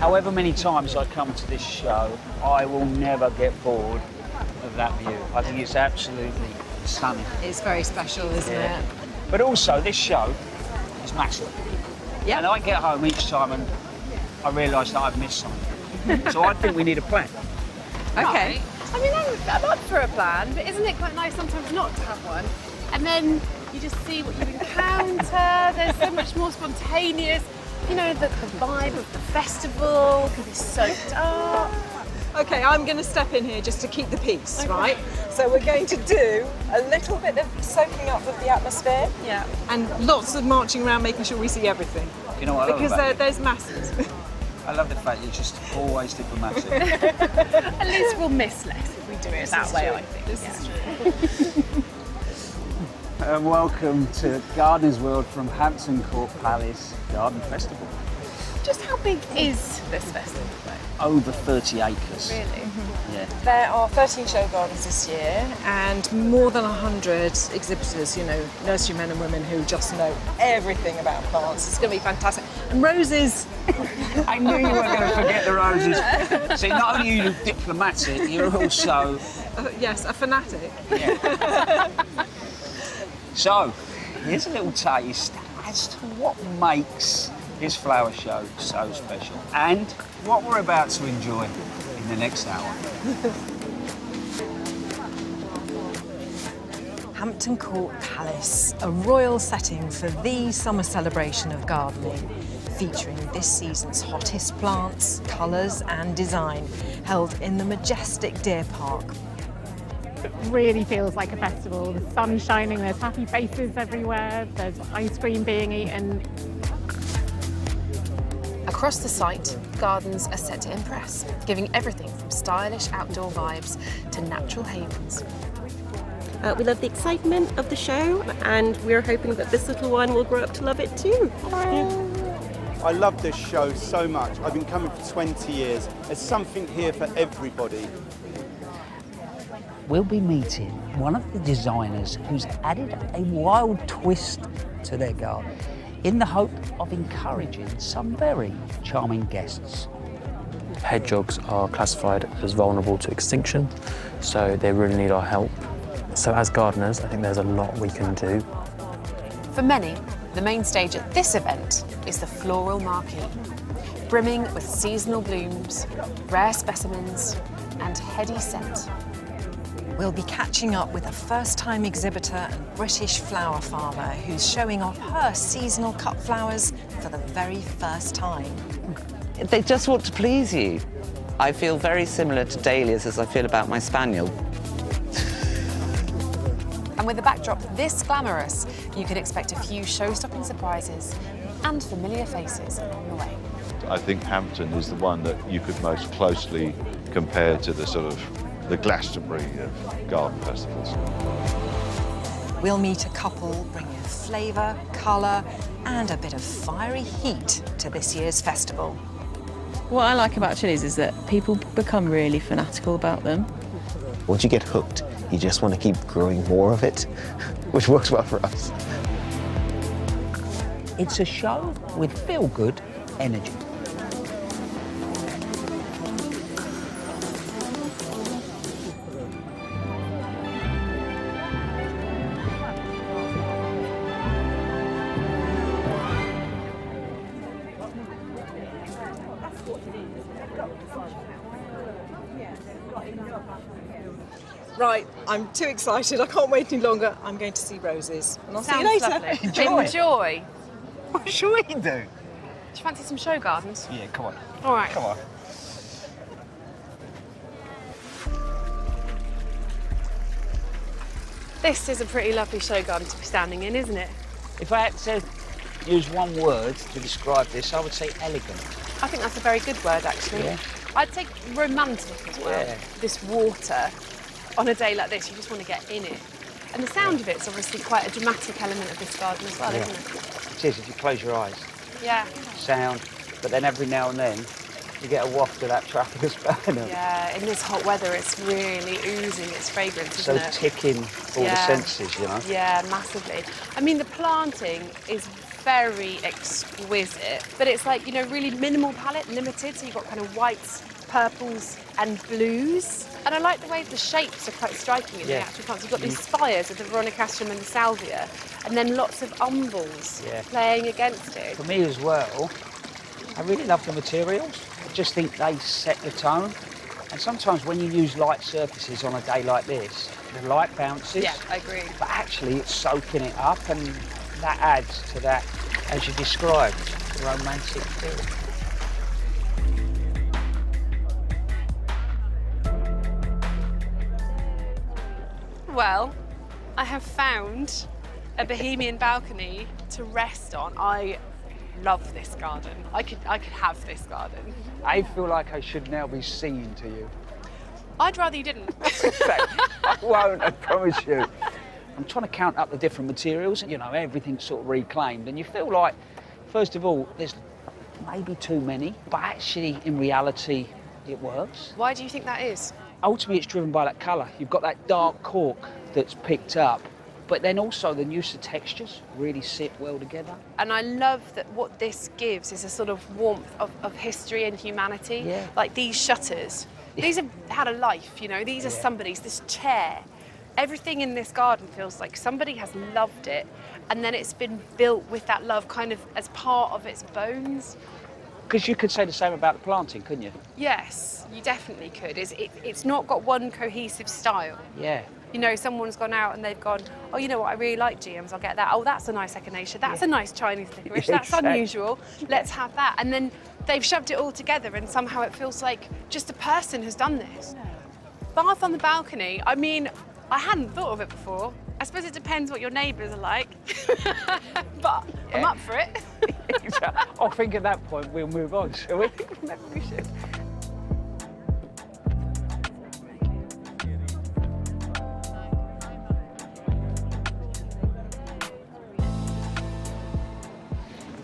However many times I come to this show, I will never get bored of that view. I think it's absolutely stunning. It's very special, isn't it? But also, this show is massive. Yeah. And I get home each time and I realise that I've missed something. So I think we need a plan. Okay. I mean, I'm up for a plan, but isn't it quite nice sometimes not to have one? And then you just see what you encounter. There's so much more spontaneous. You know, the vibe of the festival can be soaked up. Okay, I'm going to step in here just to keep the peace, right? So we're going to do a little bit of soaking up of the atmosphere. Yeah. And lots of marching around, making sure we see everything. You know what I love Because about there's masses. I love the fact you're just always diplomatic. At least we'll miss less if we do it that way, I think. This is true. And welcome to Gardener's World from Hampton Court Palace Garden Festival. Just how big is this festival, though? Over 30 acres. Really? Yeah. There are 13 show gardens this year and more than 100 exhibitors, you know, nurserymen and women who just know everything about plants. It's going to be fantastic. And roses. I knew you weren't going to forget the roses. See, not only are you diplomatic, you're also... Yes, a fanatic. Yeah. So, here's a little taste as to what makes this flower show so special and what we're about to enjoy in the next hour. Hampton Court Palace, a royal setting for the summer celebration of gardening, featuring this season's hottest plants, colours and design, held in the majestic Deer Park. It really feels like a festival. The sun's shining, there's happy faces everywhere, there's ice cream being eaten. Across the site, gardens are set to impress, giving everything from stylish outdoor vibes to natural havens. We love the excitement of the show, and we're hoping that this little one will grow up to love it too. I love this show so much. I've been coming for 20 years. There's something here for everybody. We'll be meeting one of the designers who's added a wild twist to their garden in the hope of encouraging some very charming guests. Hedgehogs are classified as vulnerable to extinction, so they really need our help. So as gardeners, I think there's a lot we can do. For many, the main stage at this event is the floral marquee, brimming with seasonal blooms, rare specimens, and heady scent. We'll be catching up with a first-time exhibitor and British flower farmer who's showing off her seasonal cut flowers for the very first time. They just want to please you. I feel very similar to dahlias as I feel about my spaniel. And with a backdrop this glamorous, you can expect a few show-stopping surprises and familiar faces along the way. I think Hampton is the one that you could most closely compare to the sort of the Glastonbury of garden festivals. We'll meet a couple bringing flavour, colour and a bit of fiery heat to this year's festival. What I like about chillies is that people become really fanatical about them. Once you get hooked, you just want to keep growing more of it, which works well for us. It's a show with feel-good energy. Right, I'm too excited. I can't wait any longer. I'm going to see roses. And I'll see you Sounds later. lovely. Enjoy. Enjoy. What should we do? Do you fancy some show gardens? Yeah, come on. All right. Come on. This is a pretty lovely show garden to be standing in, isn't it? If I had to use one word to describe this, I would say elegant. I think that's a very good word, actually. Yeah. I'd say romantic as well. Yeah. This water, on a day like this, you just want to get in it. And the sound of it's obviously quite a dramatic element of this garden as well, Yeah. isn't it? It is, if you close your eyes. Yeah. Sound, but then every now and then you get a waft of that traveller's banner. Yeah, in this hot weather, it's really oozing its fragrance, So isn't it? ticking all the senses, you know. Yeah, massively. I mean, the planting is very exquisite, but it's like, you know, really minimal palette, limited, so you've got kind of whites, purples and blues. And I like the way the shapes are quite striking in the actual plants. You've got these spires of the veronicastrum and the salvia, and then lots of umbels playing against it. For me as well, I really love the materials. I just think they set the tone. And sometimes when you use light surfaces on a day like this, the light bounces. Yeah, I agree. But actually it's soaking it up, and that adds to that, as you described, romantic feel. Well, I have found a Bohemian balcony to rest on. I love this garden. I could have this garden. I feel like I should now be singing to you. I'd rather you didn't. I won't, I promise you. I'm trying to count up the different materials, and you know, everything's sort of reclaimed, and you feel like, first of all, there's maybe too many, but actually, in reality, it works. Why do you think that is? Ultimately, it's driven by that colour. You've got that dark cork that's picked up, but then also the use of textures really sit well together. And I love that what this gives is a sort of warmth of history and humanity. Yeah. Like these shutters, these have had a life, you know, these are somebody's, this chair. Everything in this garden feels like somebody has loved it, and then it's been built with that love kind of as part of its bones. Because you could say the same about the planting, couldn't you? Yes, you definitely could. It's not got one cohesive style. Yeah. You know, someone's gone out and they've gone, oh, you know what, I really like GMs, I'll get that. Oh, that's a nice echinacea. That's a nice Chinese licorice. That's unusual. Let's have that. And then they've shoved it all together, and somehow it feels like just a person has done this. Bath on the balcony, I mean, I hadn't thought of it before. I suppose it depends what your neighbours are like. But I'm up for it. I think at that point we'll move on, shall we? Maybe we should.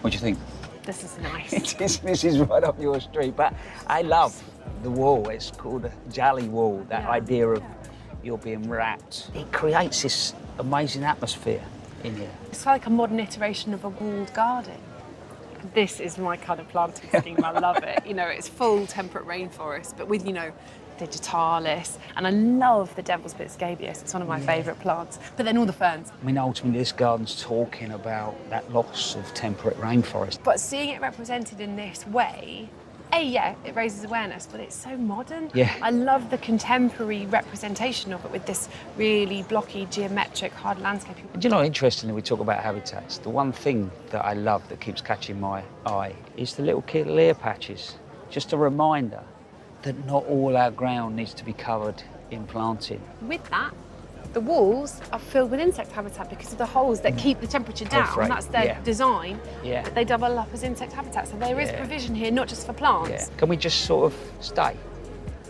What do you think? This is nice. This is right up your street, but I love the wall. It's called a jolly wall, that idea of you're being wrapped. It creates this amazing atmosphere in here. It's like a modern iteration of a walled garden. This is my kind of planting scheme. I love it. You know, it's full temperate rainforest, but with, you know, digitalis, and I love the devil's bit scabious. It's one of my favourite plants. But then all the ferns. I mean, ultimately, this garden's talking about that loss of temperate rainforest. But seeing it represented in this way, it raises awareness, but it's so modern. Yeah. I love the contemporary representation of it with this really blocky, geometric, hard landscaping. Do you know, interestingly, we talk about habitats. The one thing that I love that keeps catching my eye is the little cavalier patches. Just a reminder that not all our ground needs to be covered in planting. With that, the walls are filled with insect habitat because of the holes that keep the temperature down. That's their design. Yeah. But they double up as insect habitat. So there is provision here, not just for plants. Yeah. Can we just sort of stay?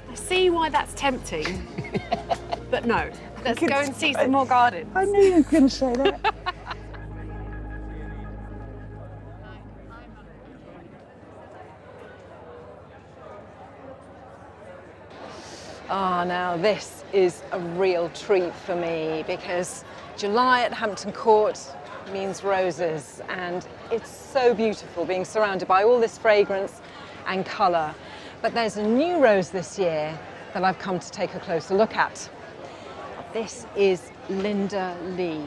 I see why that's tempting, but no. Let's go and see some more gardens. I knew you were going to say that. Ah, now this is a real treat for me because July at Hampton Court means roses, and it's so beautiful being surrounded by all this fragrance and colour. But there's a new rose this year that I've come to take a closer look at. This is Linda Lee.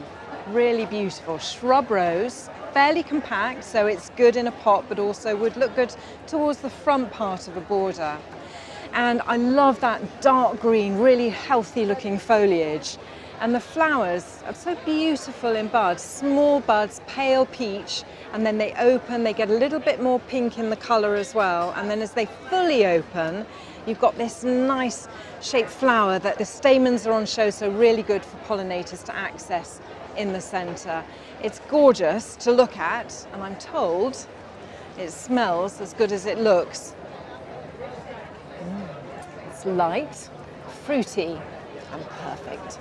Really beautiful shrub rose, fairly compact, so it's good in a pot, but also would look good towards the front part of a border. And I love that dark green, really healthy looking foliage. And the flowers are so beautiful in bud, small buds, pale peach, and then they open, they get a little bit more pink in the colour as well. And then as they fully open, you've got this nice shaped flower that the stamens are on show, so really good for pollinators to access in the centre. It's gorgeous to look at, and I'm told it smells as good as it looks. It's light, fruity, and perfect.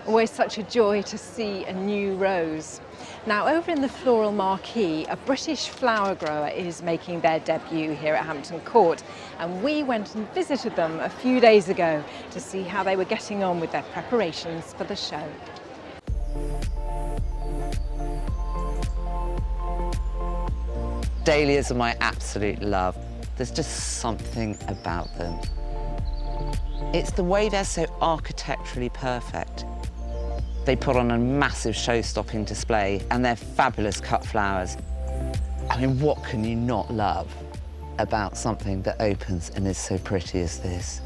Always such a joy to see a new rose. Now, over in the floral marquee, a British flower grower is making their debut here at Hampton Court, and we went and visited them a few days ago to see how they were getting on with their preparations for the show. Dahlias are my absolute love. There's just something about them. It's the way they're so architecturally perfect. They put on a massive show-stopping display, and they're fabulous cut flowers. I mean, what can you not love about something that opens and is so pretty as this?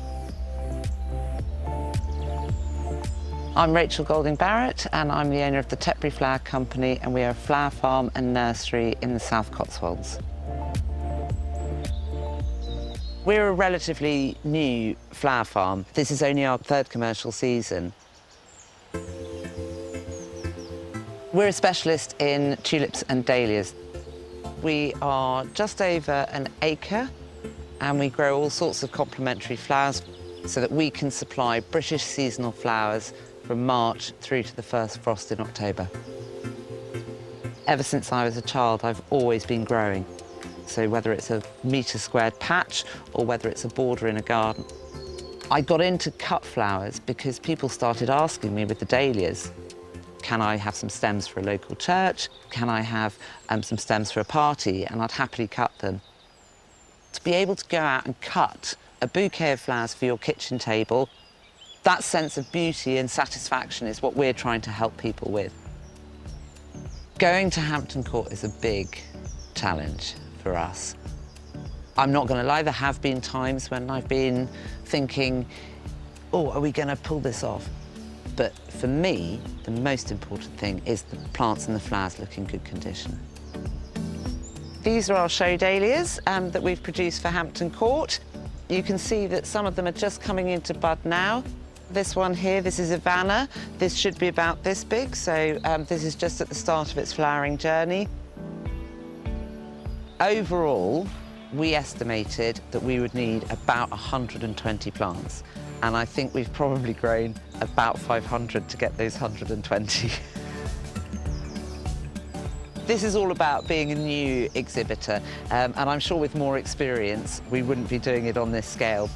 I'm Rachel Golding-Barrett, and I'm the owner of the Tetbury Flower Company, and we are a flower farm and nursery in the South Cotswolds. We're a relatively new flower farm. This is only our third commercial season. We're a specialist in tulips and dahlias. We are just over an acre, and we grow all sorts of complementary flowers so that we can supply British seasonal flowers from March through to the first frost in October. Ever since I was a child, I've always been growing. So whether it's a metre-squared patch or whether it's a border in a garden. I got into cut flowers because people started asking me with the dahlias, can I have some stems for a local church? Can I have some stems for a party? And I'd happily cut them. To be able to go out and cut a bouquet of flowers for your kitchen table, that sense of beauty and satisfaction is what we're trying to help people with. Going to Hampton Court is a big challenge for us. I'm not going to lie, there have been times when I've been thinking, oh, are we going to pull this off? But for me, the most important thing is the plants and the flowers look in good condition. These are our show dahlias that we've produced for Hampton Court. You can see that some of them are just coming into bud now. This one here, this is Ivana. This should be about this big, so this is just at the start of its flowering journey. Overall, we estimated that we would need about 120 plants, and I think we've probably grown about 500 to get those 120. This is all about being a new exhibitor, and I'm sure with more experience, we wouldn't be doing it on this scale.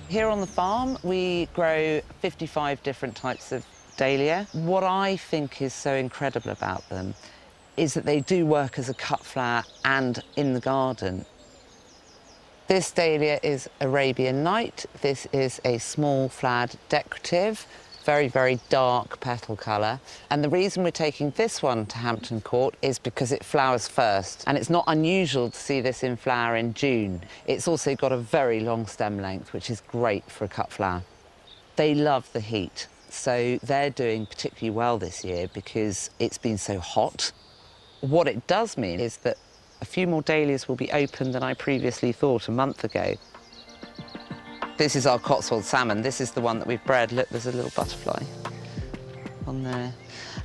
Here on the farm, we grow 55 different types of dahlia. What I think is so incredible about them is that they do work as a cut flower and in the garden. This dahlia is Arabian Night. This is a small flowered decorative, very, very dark petal colour. And the reason we're taking this one to Hampton Court is because it flowers first. And it's not unusual to see this in flower in June. It's also got a very long stem length, which is great for a cut flower. They love the heat, so they're doing particularly well this year because it's been so hot. What it does mean is that a few more dahlias will be open than I previously thought a month ago. This is our Cotswold salmon. This is the one that we've bred. Look, there's a little butterfly on there.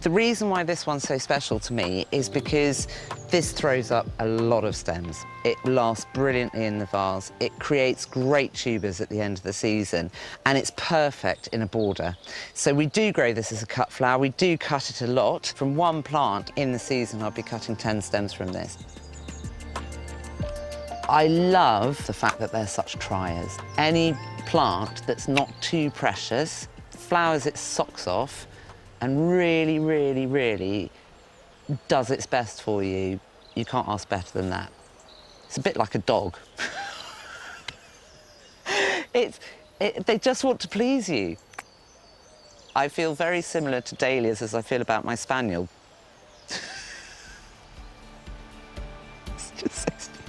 The reason why this one's so special to me is because this throws up a lot of stems. It lasts brilliantly in the vase. It creates great tubers at the end of the season, and it's perfect in a border. So we do grow this as a cut flower. We do cut it a lot. From one plant in the season, I'll be cutting 10 stems from this. I love the fact that they're such triers. Any plant that's not too precious flowers its socks off and really, really, really does its best for you. You can't ask better than that. It's a bit like a dog. They just want to please you. I feel very similar to dahlias as I feel about my spaniel. It's just so stupid.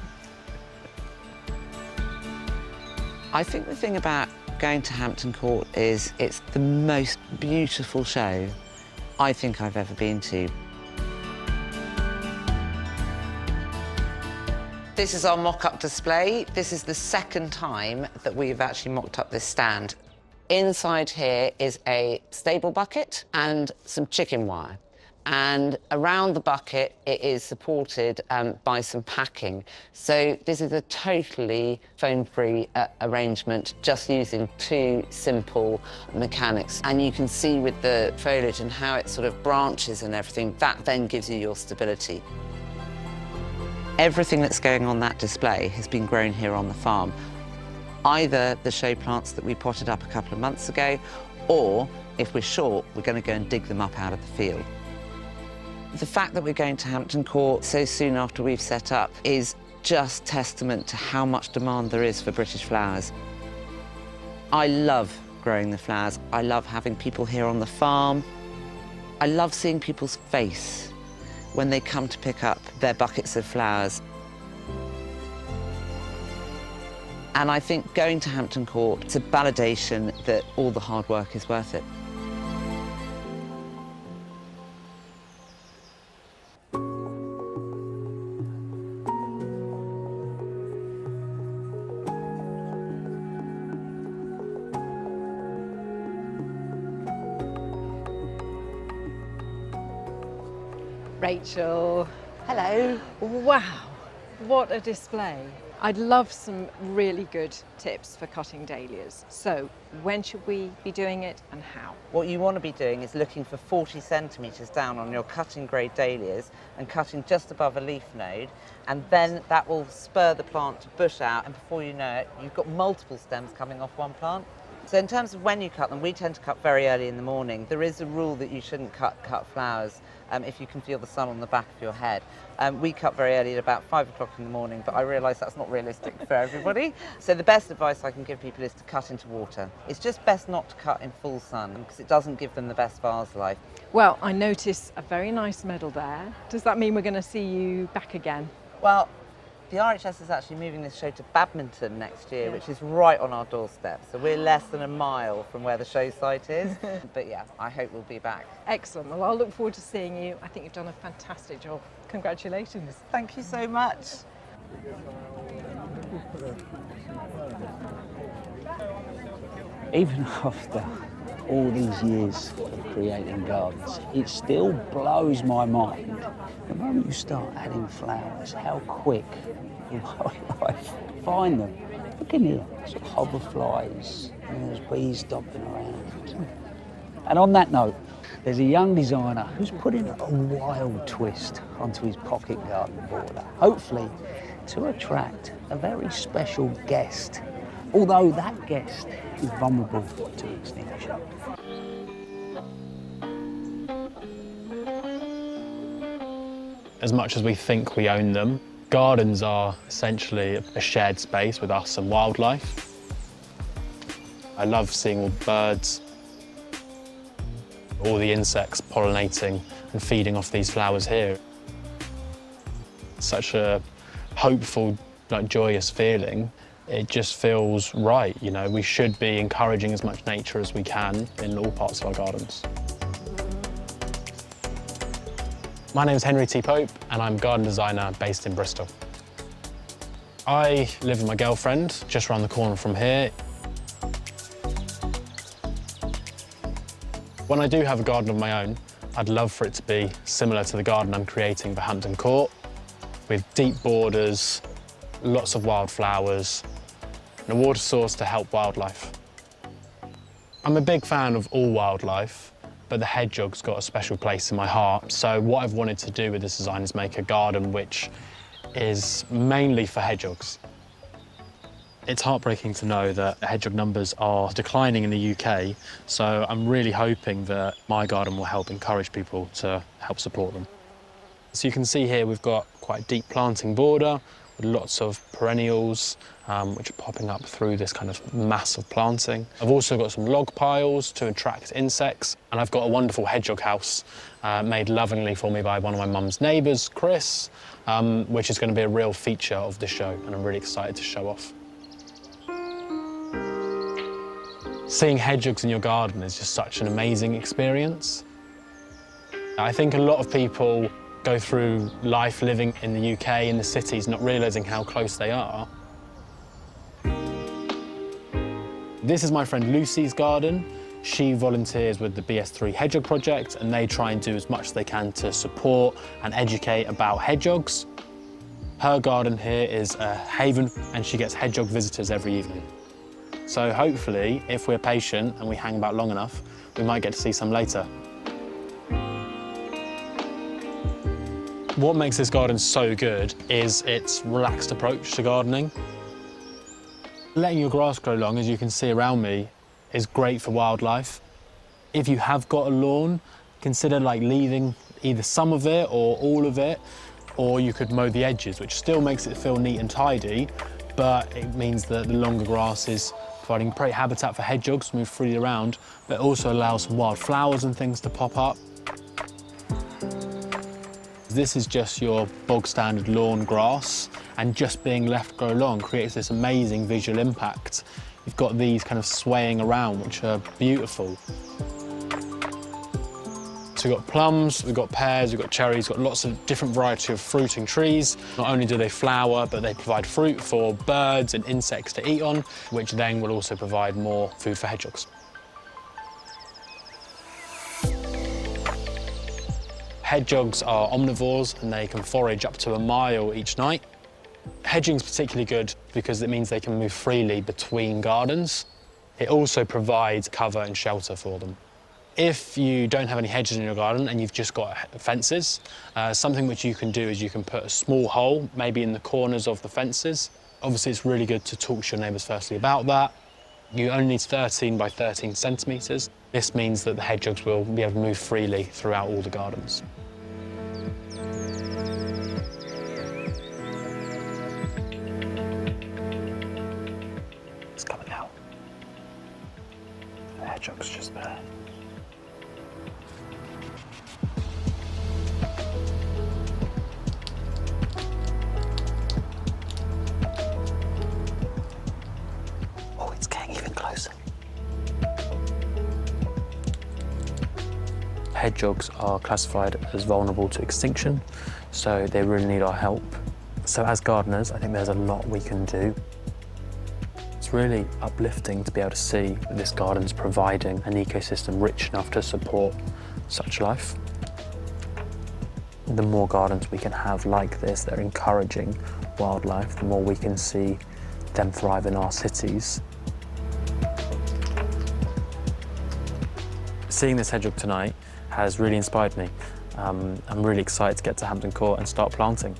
I think the thing about going to Hampton Court is it's the most beautiful show I think I've ever been to. This is our mock-up display. This is the second time that we've actually mocked up this stand. Inside here is a stable bucket and some chicken wire. And around the bucket, it is supported by some packing. So this is a totally foam-free arrangement, just using two simple mechanics. And you can see with the foliage and how it sort of branches and everything, that then gives you your stability. Everything that's going on that display has been grown here on the farm. Either the show plants that we potted up a couple of months ago, or if we're short, we're going to go and dig them up out of the field. The fact that we're going to Hampton Court so soon after we've set up is just testament to how much demand there is for British flowers. I love growing the flowers. I love having people here on the farm. I love seeing people's face when they come to pick up their buckets of flowers. And I think going to Hampton Court is a validation that all the hard work is worth it. Rachel. Hello. Wow, what a display. I'd love some really good tips for cutting dahlias. So when should we be doing it and how? What you want to be doing is looking for 40 centimetres down on your cutting grade dahlias and cutting just above a leaf node, and then that will spur the plant to bush out, and before you know it, you've got multiple stems coming off one plant. So in terms of when you cut them, we tend to cut very early in the morning. There is a rule that you shouldn't cut flowers if you can feel the sun on the back of your head. We cut very early at about 5 o'clock in the morning, but I realise that's not realistic for everybody. So the best advice I can give people is to cut into water. It's just best not to cut in full sun because it doesn't give them the best vase life. Well, I notice a very nice medal there. Does that mean we're going to see you back again? Well, the RHS is actually moving this show to Badminton next year, which is right on our doorstep. So we're less than a mile from where the show site is. But yeah, I hope we'll be back. Excellent. Well, I'll look forward to seeing you. I think you've done a fantastic job. Congratulations. Thank you so much. Even after all these years of creating gardens, it still blows my mind the moment you start adding flowers, how quick in wildlife find them. Look in here, sort of hoverflies, and there's bees stomping around. And on that note, there's a young designer who's putting a wild twist onto his pocket garden border, hopefully to attract a very special guest, although that guest is vulnerable to extinction. As much as we think we own them, gardens are essentially a shared space with us and wildlife. I love seeing all the birds, all the insects pollinating and feeding off these flowers here. It's such a hopeful, joyous feeling. It just feels right, you know. We should be encouraging as much nature as we can in all parts of our gardens. My name is Henry T. Pope, and I'm a garden designer based in Bristol. I live with my girlfriend just around the corner from here. When I do have a garden of my own, I'd love for it to be similar to the garden I'm creating for Hampton Court, with deep borders, lots of wildflowers, and a water source to help wildlife. I'm a big fan of all wildlife, but the hedgehog's got a special place in my heart. So what I've wanted to do with this design is make a garden which is mainly for hedgehogs. It's heartbreaking to know that the hedgehog numbers are declining in the UK, so I'm really hoping that my garden will help encourage people to help support them. So you can see here we've got quite a deep planting border with lots of perennials which are popping up through this kind of mass of planting. I've also got some log piles to attract insects, and I've got a wonderful hedgehog house made lovingly for me by one of my mum's neighbours, Chris, which is going to be a real feature of the show, and I'm really excited to show off. Seeing hedgehogs in your garden is just such an amazing experience. I think a lot of people go through life living in the UK, in the cities, not realising how close they are. This is my friend Lucy's garden. She volunteers with the BS3 Hedgehog Project, and they try and do as much as they can to support and educate about hedgehogs. Her garden here is a haven, and she gets hedgehog visitors every evening. So hopefully, if we're patient and we hang about long enough, we might get to see some later. What makes this garden so good is its relaxed approach to gardening. Letting your grass grow long, as you can see around me, is great for wildlife. If you have got a lawn, consider leaving either some of it or all of it, or you could mow the edges, which still makes it feel neat and tidy, but it means that the longer grass is providing great habitat for hedgehogs to move freely around, but also allows some wild flowers and things to pop up. This is just your bog standard lawn grass, and just being left grow long creates this amazing visual impact. You've got these kind of swaying around, which are beautiful. So we've got plums, we've got pears, we've got cherries, we've got lots of different variety of fruiting trees. Not only do they flower, but they provide fruit for birds and insects to eat on, which then will also provide more food for hedgehogs. Hedgehogs are omnivores and they can forage up to a mile each night. Hedging is particularly good because it means they can move freely between gardens. It also provides cover and shelter for them. If you don't have any hedges in your garden and you've just got fences, something which you can do is you can put a small hole, maybe in the corners of the fences. Obviously, it's really good to talk to your neighbours firstly about that. You only need 13 by 13 centimetres. This means that the hedgehogs will be able to move freely throughout all the gardens. It's coming out. The hedgehog's just there. Oh, it's getting even closer. Hedgehogs are classified as vulnerable to extinction, so they really need our help. So as gardeners, I think there's a lot we can do. It's really uplifting to be able to see that this garden's providing an ecosystem rich enough to support such life. The more gardens we can have like this, that are encouraging wildlife, the more we can see them thrive in our cities. Seeing this hedgehog tonight has really inspired me. I'm really excited to get to Hampton Court and start planting.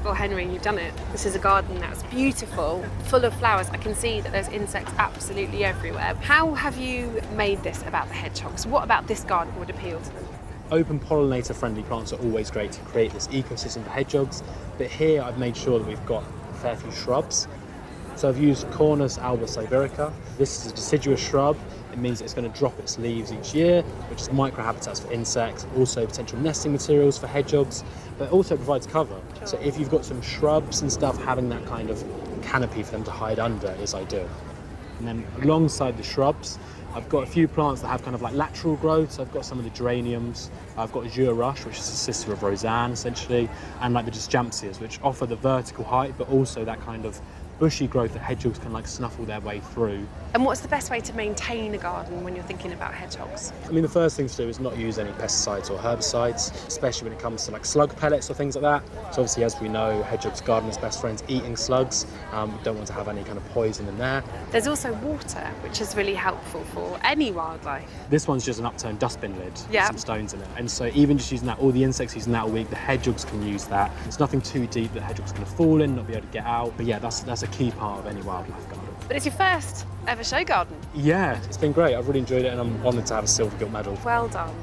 Well, Henry, you've done it. This is a garden that's beautiful, full of flowers. I can see that there's insects absolutely everywhere. How have you made this about the hedgehogs? What about this garden would appeal to them? Open pollinator friendly plants are always great to create this ecosystem for hedgehogs, but here I've made sure that we've got a fair few shrubs. So I've used Cornus alba sibirica. This is a deciduous shrub. It means it's going to drop its leaves each year, which is microhabitats for insects, also potential nesting materials for hedgehogs, but also provides cover. So if you've got some shrubs and stuff, having that kind of canopy for them to hide under is ideal. And then alongside the shrubs, I've got a few plants that have kind of like lateral growth. So I've got some of the geraniums. I've got Azure Rush, which is a sister of Roseanne, essentially, and like the Disjampsias, which offer the vertical height, but also that kind of bushy growth that hedgehogs can like snuffle their way through. And what's the best way to maintain a garden when you're thinking about hedgehogs? I mean, the first thing to do is not use any pesticides or herbicides, especially when it comes to like slug pellets or things like that. So obviously, as we know, hedgehogs, gardeners' best friends, eating slugs. Don't want to have any kind of poison in there. There's also water, which is really helpful for any wildlife. This one's just an upturned dustbin lid with Yeah. some stones in it. And so even just using that, all the insects using that all week, the hedgehogs can use that. It's nothing too deep that hedgehogs can fall in, not be able to get out. But yeah, that's a key part of any wildlife garden. But it's your first ever show garden. Yeah, it's been great. I've really enjoyed it and I'm honoured to have a silver gilt medal. Well done.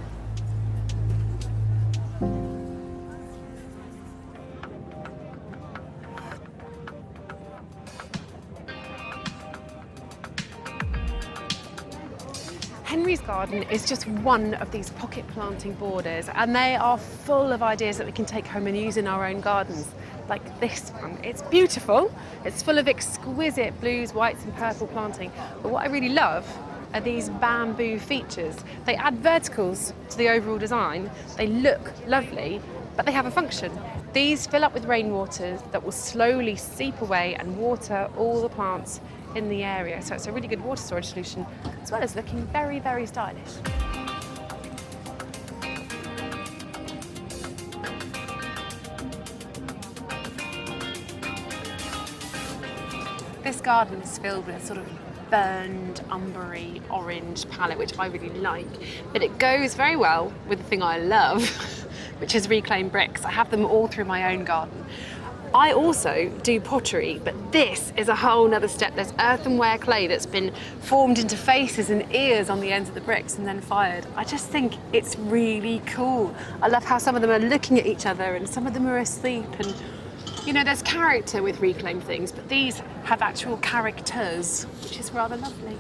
Henry's garden is just one of these pocket planting borders, and they are full of ideas that we can take home and use in our own gardens. Like this one. It's beautiful. It's full of exquisite blues, whites and purple planting. But what I really love are these bamboo features. They add verticals to the overall design. They look lovely, but they have a function. These fill up with rainwater that will slowly seep away and water all the plants in the area. So it's a really good water storage solution, as well as looking very, very stylish. This garden is filled with a sort of burned, umbery, orange palette, which I really like. But it goes very well with the thing I love, which is reclaimed bricks. I have them all through my own garden. I also do pottery, but this is a whole nother step. There's earthenware clay that's been formed into faces and ears on the ends of the bricks and then fired. I just think it's really cool. I love how some of them are looking at each other and some of them are asleep, and you know, there's character with reclaimed things, but these have actual characters, which is rather lovely.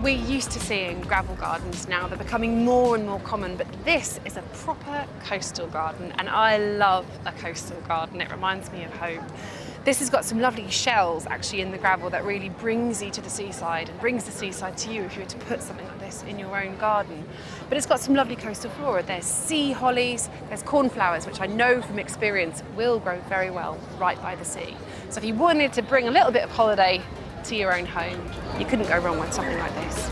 We're used to seeing gravel gardens now. They're becoming more and more common, but this is a proper coastal garden, and I love a coastal garden. It reminds me of home. This has got some lovely shells actually in the gravel that really brings you to the seaside and brings the seaside to you if you were to put something like this in your own garden. But it's got some lovely coastal flora. There's sea hollies, there's cornflowers, which I know from experience will grow very well right by the sea. So if you wanted to bring a little bit of holiday to your own home, you couldn't go wrong with something like this.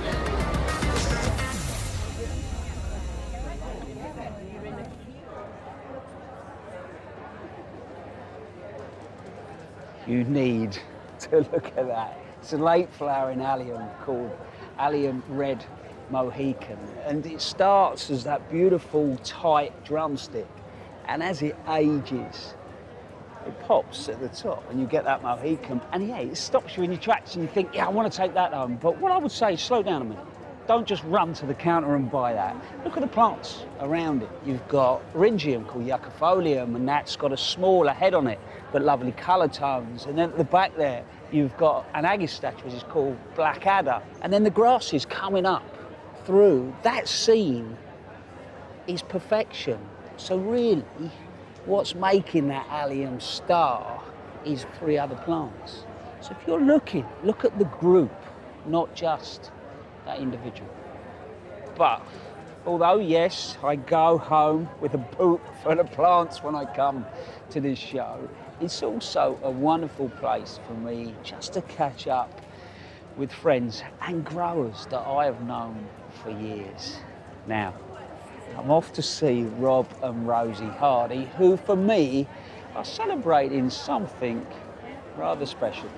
You need to look at that. It's a late flowering allium called Allium Red Mohican, and it starts as that beautiful tight drumstick, and as it ages, it pops at the top and you get that Mohican, and yeah, it stops you in your tracks and you think, yeah, I want to take that home. But what I would say is slow down a minute. Don't just run to the counter and buy that. Look at the plants around it. You've got Rhingium called Yuccifolium, and that's got a smaller head on it, but lovely colour tones. And then at the back there, you've got an Agistat, which is called Blackadder. And then the grasses coming up through. That scene is perfection. So really, what's making that allium star is 3 other plants. So if you're looking, look at the group, not just that individual. But although yes, I go home with a boot full of plants when I come to this show, it's also a wonderful place for me just to catch up with friends and growers that I have known for years. Now, I'm off to see Rob and Rosie Hardy, who for me are celebrating something rather special.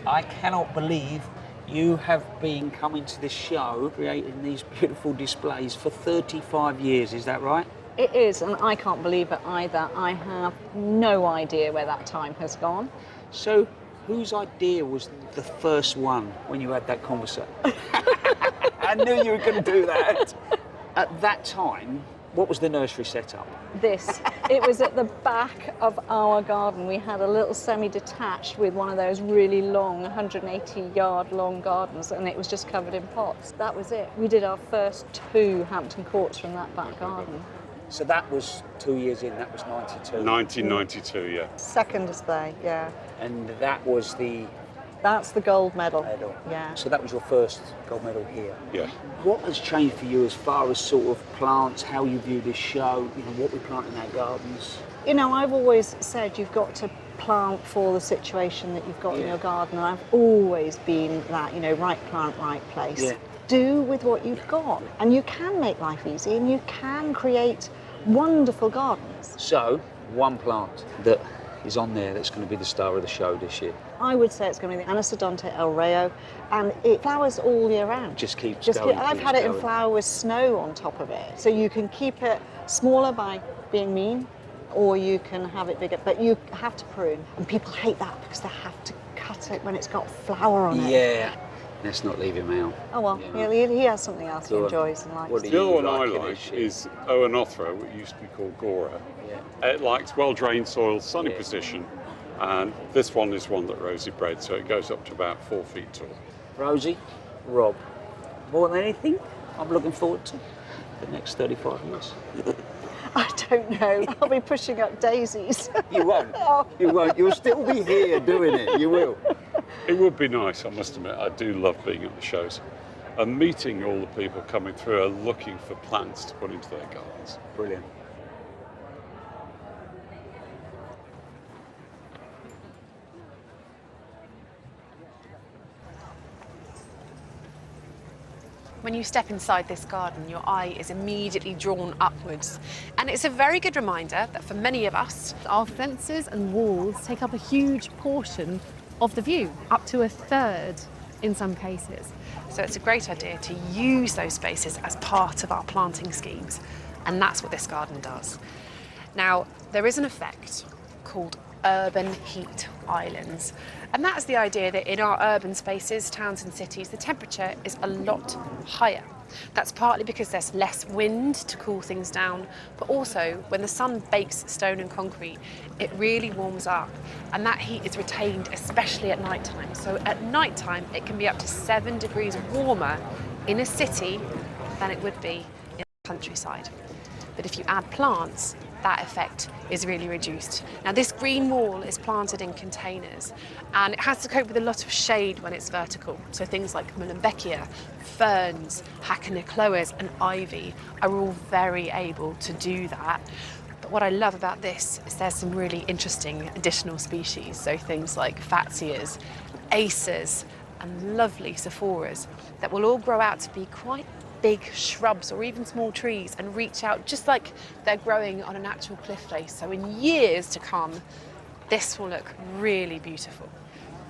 I cannot believe you have been coming to this show, creating these beautiful displays for 35 years, is that right? It is, and I can't believe it either. I have no idea where that time has gone. So, whose idea was the first one when you had that conversation? I knew you were going to do that. At that time, what was the nursery setup? This. It was at the back of our garden. We had a little semi-detached with one of those really long, 180-yard long gardens, and it was just covered in pots. That was it. We did our first 2 Hampton courts from that back garden. So that was 2 years in, that was 92? 1992, yeah. Second display, yeah. And that was the... That's the gold medal. Yeah. So that was your first gold medal here? Yeah. What has changed for you as far as sort of plants, how you view this show, you know, what we plant in our gardens? You know, I've always said you've got to plant for the situation that you've got in your garden, and I've always been that, you know, right plant, right place. Yeah. Do with what you've got, and you can make life easy, and you can create wonderful gardens. So, one plant that is on there that's going to be the star of the show this year? I would say it's going to be the Anisodonte El Rayo, and it flowers all year round. Just keeps going. I've had it in flower with snow on top of it, so you can keep it smaller by being mean, or you can have it bigger, but you have to prune, and people hate that because they have to cut it when it's got flower on it. Yeah. Let's not leave him out. Oh well, he has something else he enjoys and likes. The other one I like is Oenothera, which used to be called Gora. Yeah. It likes well-drained soil, sunny position, and this one is one that Rosie bred, so it goes up to about 4 feet tall. Rosie, Rob, more than anything, I'm looking forward to the next 35 years. I don't know. I'll be pushing up daisies. You won't. You won't. You'll still be here doing it. You will. It would be nice, I must admit. I do love being at the shows. And meeting all the people coming through are looking for plants to put into their gardens. Brilliant. When you step inside this garden, your eye is immediately drawn upwards. And it's a very good reminder that for many of us, our fences and walls take up a huge portion of the view, up to a third in some cases. So it's a great idea to use those spaces as part of our planting schemes. And that's what this garden does. Now, there is an effect called urban heat islands. And that's the idea that in our urban spaces, towns and cities, the temperature is a lot higher. That's partly because there's less wind to cool things down, but also when the sun bakes stone and concrete, it really warms up, and that heat is retained, especially at night time. So at night time, it can be up to 7 degrees warmer in a city than it would be in the countryside. But if you add plants, that effect is really reduced. Now, this green wall is planted in containers, and it has to cope with a lot of shade when it's vertical. So things like Muehlenbeckia, ferns, Hackenichloas and ivy are all very able to do that. But what I love about this is there's some really interesting additional species. So things like Fatsias, acers and lovely Sephoras that will all grow out to be quite big shrubs or even small trees and reach out just like they're growing on a natural cliff face. So in years to come, this will look really beautiful.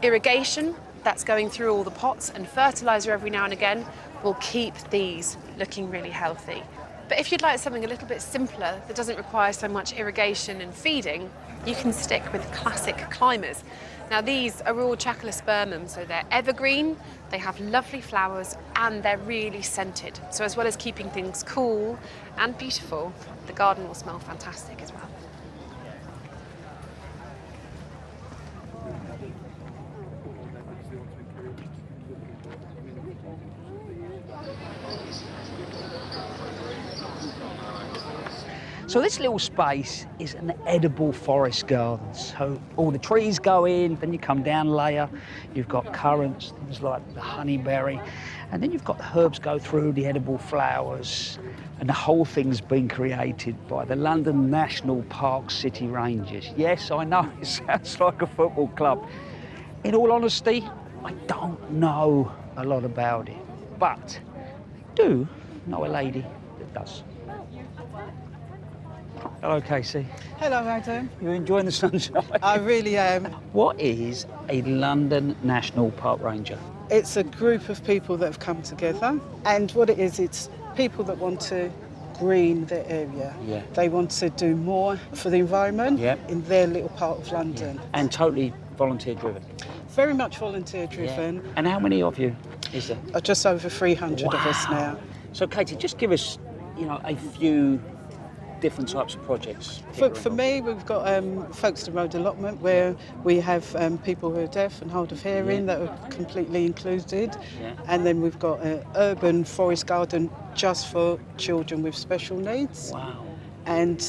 Irrigation that's going through all the pots and fertilizer every now and again will keep these looking really healthy. But if you'd like something a little bit simpler that doesn't require so much irrigation and feeding, you can stick with classic climbers. Now, these are all Chacalospermum, so they're evergreen, they have lovely flowers, and they're really scented. So as well as keeping things cool and beautiful, the garden will smell fantastic as well. So this little space is an edible forest garden. So all the trees go in, then you come down a layer, you've got currants, things like the honeyberry, and then you've got the herbs go through, the edible flowers, and the whole thing's been created by the London National Park City Rangers. Yes, I know, it sounds like a football club. In all honesty, I don't know a lot about it, but I do know a lady that does. Hello, Casey. Hello, Adam. You're enjoying the sunshine? I really am. What is a London National Park Ranger? It's a group of people that have come together, and what it is, it's people that want to green their area. Yeah. They want to do more for the environment Yeah. in their little part of London. Yeah. And totally volunteer driven? Very much volunteer driven. Yeah. And how many of you is there? Just over 300 of us now. So, Katie, just give us, a few different types of projects. For me, we've got Folkestone Road allotment, where we have people who are deaf and hard of hearing that are completely included. Yeah. And then we've got an urban forest garden just for children with special needs. Wow. And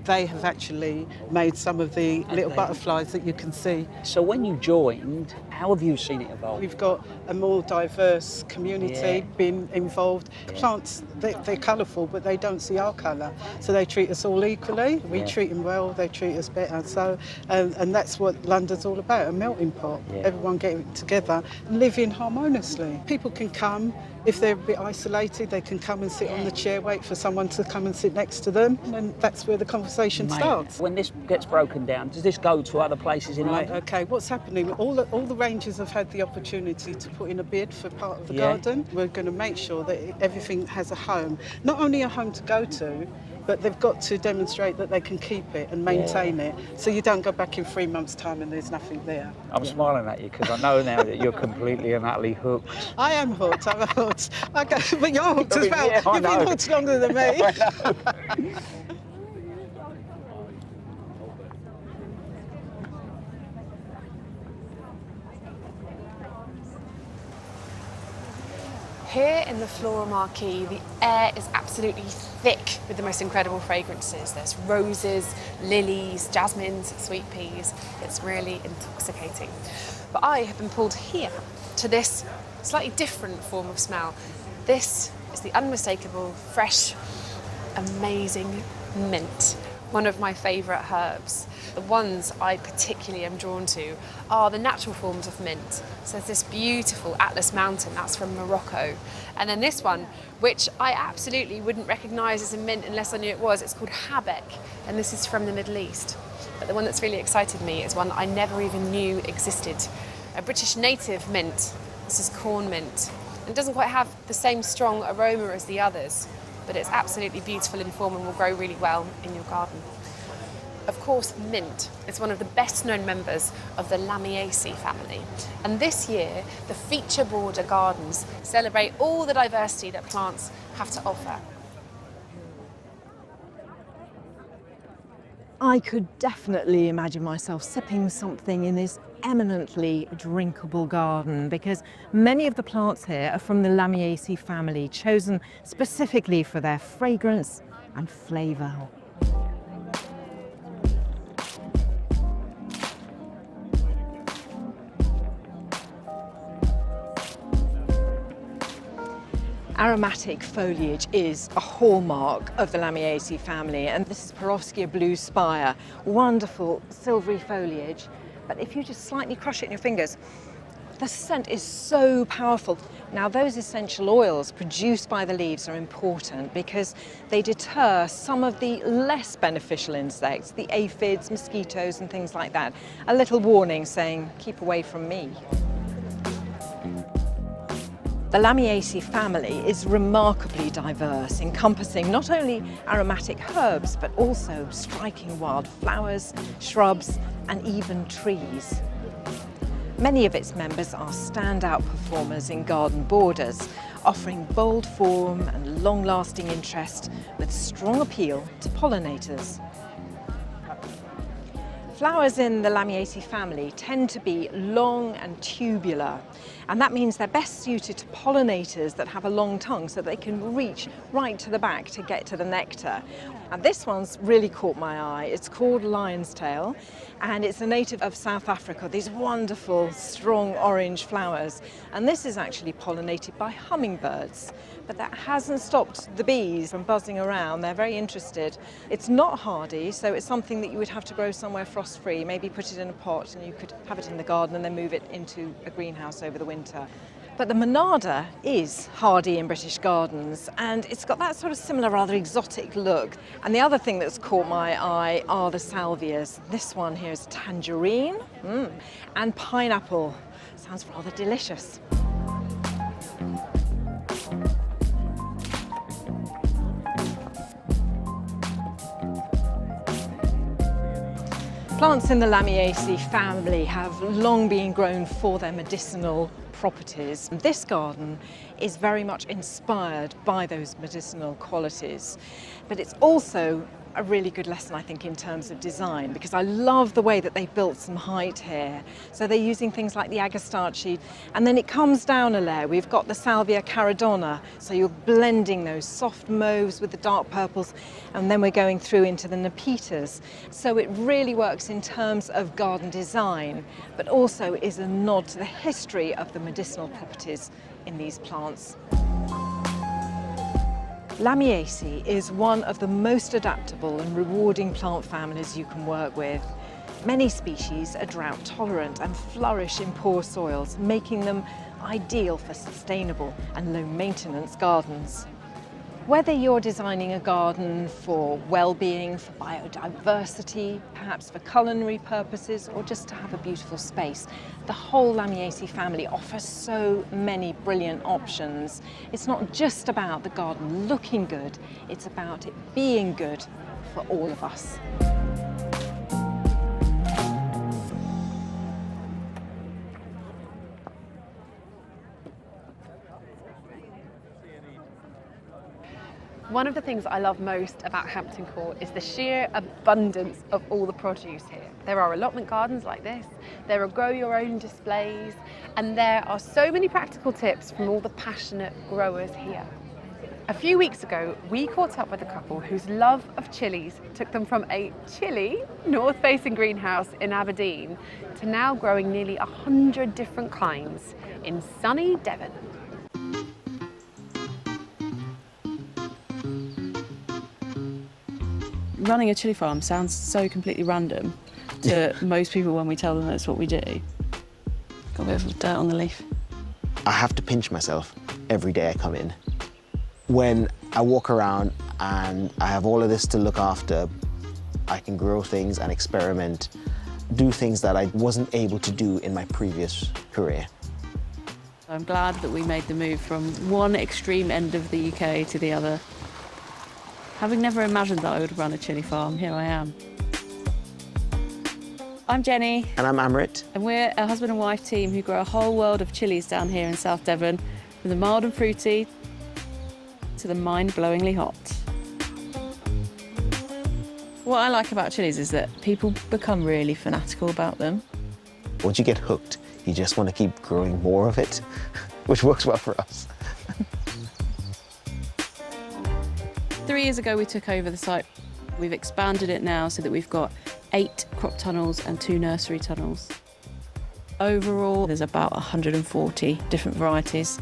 they have actually made some of the little butterflies that you can see. So when you joined, how have you seen it evolve? We've got a more diverse community being involved. Plants, they're colourful, but they don't see our colour. So they treat us all equally. We treat them well, they treat us better. So, and that's what London's all about, a melting pot. Everyone getting together and living harmoniously. People can come. If they're a bit isolated, they can come and sit on the chair, wait for someone to come and sit next to them, and that's where the conversation starts. When this gets broken down, does this go to other places in London? Okay, what's happening? All the rangers have had the opportunity to put in a bid for part of the garden. We're going to make sure that everything has a home. Not only a home to go to, but they've got to demonstrate that they can keep it and maintain it, so you don't go back in 3 months' time and there's nothing there. I'm smiling at you because I know now that you're completely and utterly hooked. I am hooked, I'm hooked. But you're hooked as well. Yeah, You've been hooked longer than me. I know. Here in the Floral Marquee, the air is absolutely thick with the most incredible fragrances. There's roses, lilies, jasmines, sweet peas. It's really intoxicating. But I have been pulled here to this slightly different form of smell. This is the unmistakable, fresh, amazing mint. one of my favourite herbs. The ones I particularly am drawn to are the natural forms of mint. So there's this beautiful Atlas mountain, that's from Morocco. And then this one, which I absolutely wouldn't recognise as a mint unless I knew it was, it's called Habeck, and this is from the Middle East. But the one that's really excited me is one that I never even knew existed. A British native mint. This is corn mint. It doesn't quite have the same strong aroma as the others, but it's absolutely beautiful in form and will grow really well in your garden. Of course, mint is one of the best known members of the Lamiaceae family. And this year, the feature border gardens celebrate all the diversity that plants have to offer. I could definitely imagine myself sipping something in this eminently drinkable garden, because many of the plants here are from the Lamiaceae family, chosen specifically for their fragrance and flavour. Aromatic foliage is a hallmark of the Lamiaceae family, and this is Perovskia blue spire, wonderful silvery foliage. But if you just slightly crush it in your fingers, the scent is so powerful. Now, those essential oils produced by the leaves are important because they deter some of the less beneficial insects, the aphids, mosquitoes and things like that. A little warning saying, keep away from me. The Lamiaceae family is remarkably diverse, encompassing not only aromatic herbs, but also striking wild flowers, shrubs, and even trees. Many of its members are standout performers in garden borders, offering bold form and long-lasting interest with strong appeal to pollinators. Flowers in the Lamiaceae family tend to be long and tubular, and that means they're best suited to pollinators that have a long tongue so they can reach right to the back to get to the nectar. And this one's really caught my eye. It's called lion's tail, and it's a native of South Africa, these wonderful, strong orange flowers. And this is actually pollinated by hummingbirds. But that hasn't stopped the bees from buzzing around. They're very interested. It's not hardy, so it's something that you would have to grow somewhere frost-free, maybe put it in a pot and you could have it in the garden and then move it into a greenhouse over the winter. But the monarda is hardy in British gardens, and it's got that sort of similar, rather exotic look. And the other thing that's caught my eye are the salvias. This one here is tangerine and pineapple. Sounds rather delicious. Plants in the Lamiaceae family have long been grown for their medicinal properties. This garden is very much inspired by those medicinal qualities, but it's also a really good lesson, I think, in terms of design, because I love the way that they built some height here. So they're using things like the agastache, and then it comes down a layer. We've got the Salvia caradonna, so you're blending those soft mauves with the dark purples, and then we're going through into the nepetas. So it really works in terms of garden design, but also is a nod to the history of the medicinal properties in these plants. Lamiaceae is one of the most adaptable and rewarding plant families you can work with. Many species are drought tolerant and flourish in poor soils, making them ideal for sustainable and low maintenance gardens. Whether you're designing a garden for well-being, for biodiversity, perhaps for culinary purposes, or just to have a beautiful space, the whole Lamiaceae family offers so many brilliant options. It's not just about the garden looking good, it's about it being good for all of us. One of the things I love most about Hampton Court is the sheer abundance of all the produce here. There are allotment gardens like this, there are grow your own displays, and there are so many practical tips from all the passionate growers here. A few weeks ago, we caught up with a couple whose love of chillies took them from a chilly north-facing greenhouse in Aberdeen to now growing nearly 100 different kinds in sunny Devon. Running a chilli farm sounds so completely random to most people when we tell them that's what we do. Got a bit of dirt on the leaf. I have to pinch myself every day I come in. When I walk around and I have all of this to look after, I can grow things and experiment, do things that I wasn't able to do in my previous career. I'm glad that we made the move from one extreme end of the UK to the other. Having never imagined that I would run a chilli farm, here I am. I'm Jenny. And I'm Amrit. And we're a husband and wife team who grow a whole world of chillies down here in South Devon, from the mild and fruity to the mind-blowingly hot. What I like about chillies is that people become really fanatical about them. Once you get hooked, you just want to keep growing more of it, which works well for us. 3 years ago, we took over the site. We've expanded it now so that we've got 8 crop tunnels and 2 nursery tunnels. Overall, there's about 140 different varieties.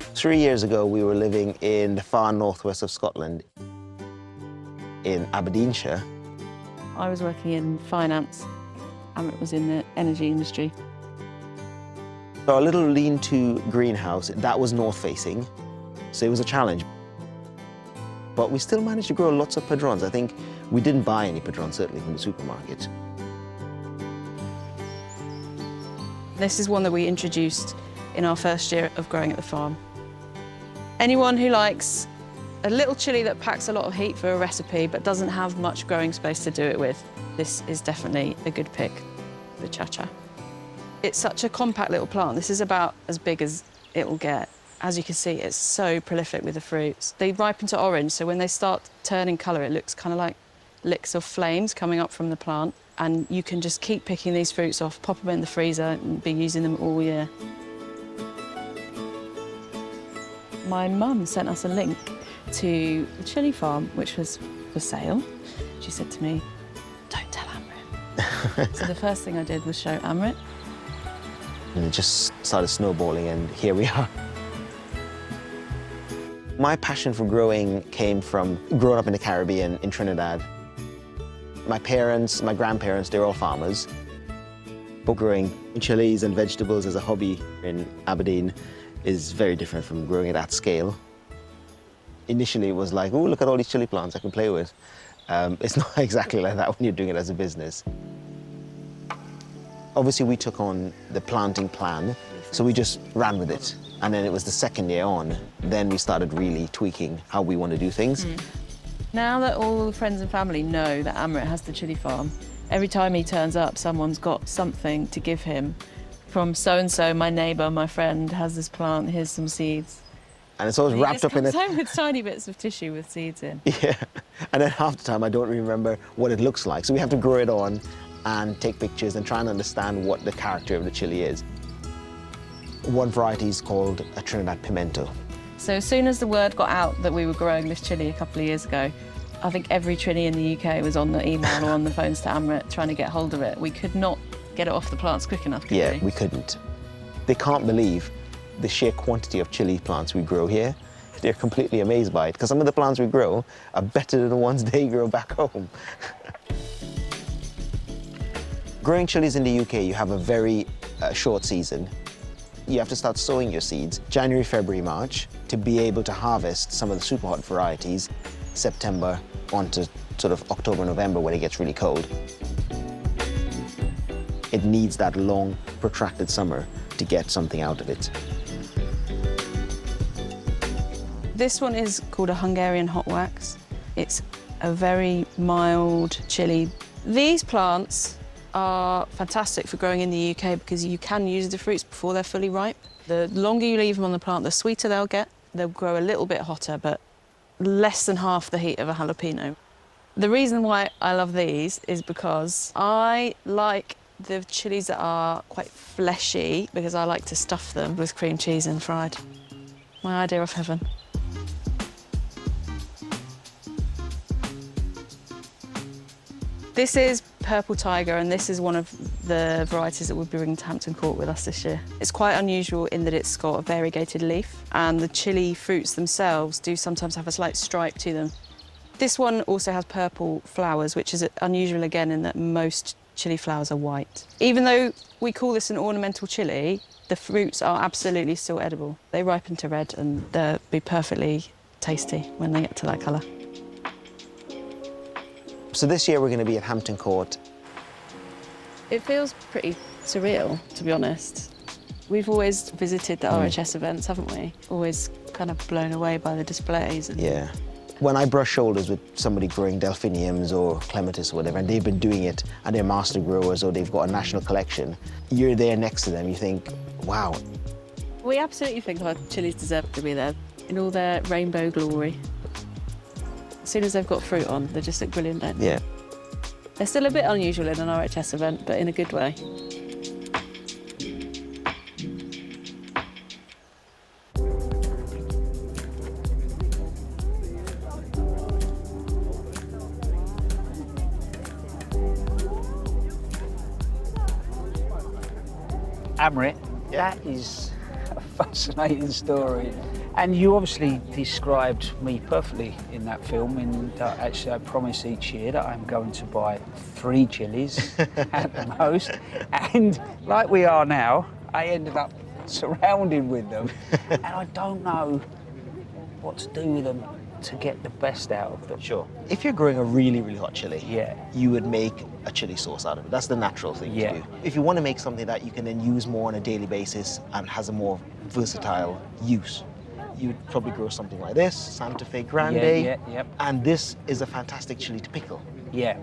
3 years ago, we were living in the far northwest of Scotland, in Aberdeenshire. I was working in finance. Amrit was in the energy industry. So our little lean-to greenhouse, that was north-facing, so it was a challenge. But we still managed to grow lots of padrons. I think we didn't buy any padrons, certainly, from the supermarket. This is one that we introduced in our first year of growing at the farm. Anyone who likes a little chilli that packs a lot of heat for a recipe but doesn't have much growing space to do it with, this is definitely a good pick, the cha-cha. It's such a compact little plant. This is about as big as it will get. As you can see, it's so prolific with the fruits. They ripen to orange, so when they start turning colour, it looks kind of like licks of flames coming up from the plant, and you can just keep picking these fruits off, pop them in the freezer and be using them all year. My mum sent us a link to the chilli farm, which was for sale. She said to me, "Don't tell Amrit." So the first thing I did was show Amrit. And it just started snowballing, and here we are. My passion for growing came from growing up in the Caribbean, in Trinidad. My parents, my grandparents, they're all farmers. But growing chilies and vegetables as a hobby in Aberdeen is very different from growing it at scale. Initially, it was like, oh, look at all these chili plants I can play with. It's not exactly like that when you're doing it as a business. Obviously, we took on the planting plan, so we just ran with it. And then it was the second year on, then we started really tweaking how we want to do things. Now that all the friends and family know that Amrit has the chilli farm, every time he turns up, someone's got something to give him. From so-and-so, my neighbour, my friend, has this plant, here's some seeds. And it's always wrapped up in it. Home with tiny bits of tissue with seeds in. Yeah, and then half the time I don't remember what it looks like. So we have to grow it on and take pictures and try and understand what the character of the chili is. One variety is called a Trinidad pimento. So as soon as the word got out that we were growing this chilli a couple of years ago, I think every Trini in the UK was on the email or on the phones to Amrit trying to get hold of it. We could not get it off the plants quick enough, could Yeah, we couldn't. They can't believe the sheer quantity of chili plants we grow here. They're completely amazed by it, because some of the plants we grow are better than the ones they grow back home. Growing chilies in the UK, you have a very short season. You have to start sowing your seeds January, February, March to be able to harvest some of the super hot varieties September on to sort of October, November when it gets really cold. It needs that long, protracted summer to get something out of it. This one is called a Hungarian hot wax. It's a very mild chili. These plants are fantastic for growing in the UK because you can use the fruits before they're fully ripe. The longer you leave them on the plant, the sweeter they'll get. They'll grow a little bit hotter, but less than half the heat of a jalapeno. The reason why I love these is because I like the chilies that are quite fleshy because I like to stuff them with cream cheese and fried. My idea of heaven. This is Purple Tiger, and this is one of the varieties that we'll be bringing to Hampton Court with us this year. It's quite unusual in that it's got a variegated leaf, and the chili fruits themselves do sometimes have a slight stripe to them. This one also has purple flowers, which is unusual again in that most chilli flowers are white. Even though we call this an ornamental chilli, the fruits are absolutely still edible. They ripen to red and they'll be perfectly tasty when they get to that colour. So this year we're going to be at Hampton Court. It feels pretty surreal, to be honest. We've always visited the RHS events, haven't we? Always kind of blown away by the displays. Yeah. When I brush shoulders with somebody growing delphiniums or clematis or whatever, and they've been doing it, and they're master growers or they've got a national collection, you're there next to them, you think, wow. We absolutely think our chilies deserve to be there in all their rainbow glory. As soon as they've got fruit on, they just look brilliant, don't they? Yeah. They're still a bit unusual in an RHS event, but in a good way. Amrit, that is a fascinating story. And you obviously described me perfectly in that film, and actually I promise each year that I'm going to buy 3 chilies at the most. And like we are now, I ended up surrounded with them. And I don't know what to do with them to get the best out of them. Sure. If you're growing a really, really hot chili, yeah, you would make a chili sauce out of it. That's the natural thing to do. If you want to make something that you can then use more on a daily basis and has a more versatile use, you'd probably grow something like this, Santa Fe Grande. And this is a fantastic chili to pickle. Yeah.